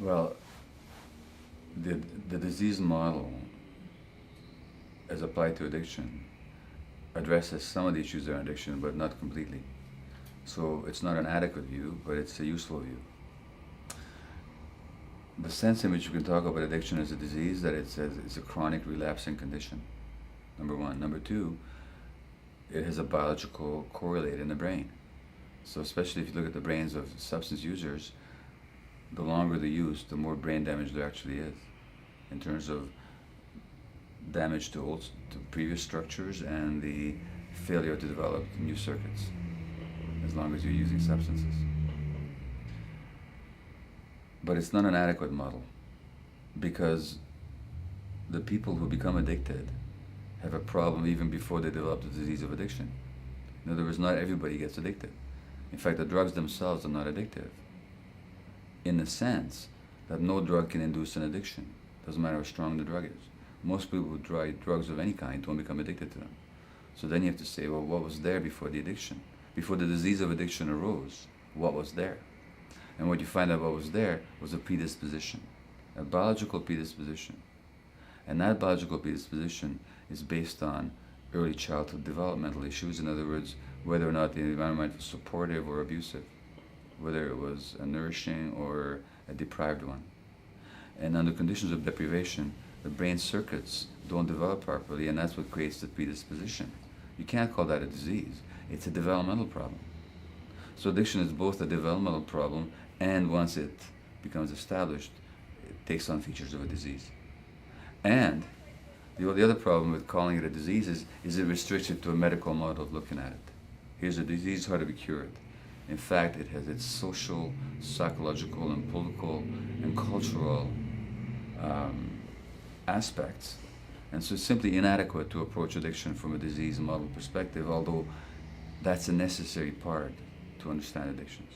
Well, the, the disease model, as applied to addiction, addresses some of the issues around addiction, but not completely. So it's not an adequate view, but it's a useful view. The sense in which you can talk about addiction as a disease, that it's a chronic relapsing condition, number one. Number two, it has a biological correlate in the brain. So especially if you look at the brains of substance users, the longer the use, the more brain damage there actually is, in terms of damage to previous structures and the failure to develop new circuits, as long as you're using substances. But it's not an adequate model, because the people who become addicted have a problem even before they develop the disease of addiction. In other words, not everybody gets addicted. In fact, the drugs themselves are not addictive, in the sense that no drug can induce an addiction. Doesn't matter how strong the drug is. Most people who try drugs of any kind don't become addicted to them. So then you have to say, well, what was there before the addiction? Before the disease of addiction arose, what was there? And what you find out what was there was a predisposition, a biological predisposition. And that biological predisposition is based on early childhood developmental issues. In other words, whether or not the environment was supportive or abusive, whether it was a nourishing or a deprived one. And under conditions of deprivation, the brain circuits don't develop properly, and that's what creates the predisposition. You can't call that a disease. It's a developmental problem. So addiction is both a developmental problem, and once it becomes established, it takes on features of a disease. And the other problem with calling it a disease is it restricts it to a medical model of looking at it. Here's a disease, how to be cured. In fact, it has its social, psychological, and political, and cultural aspects. And so it's simply inadequate to approach addiction from a disease model perspective, although that's a necessary part to understand addictions.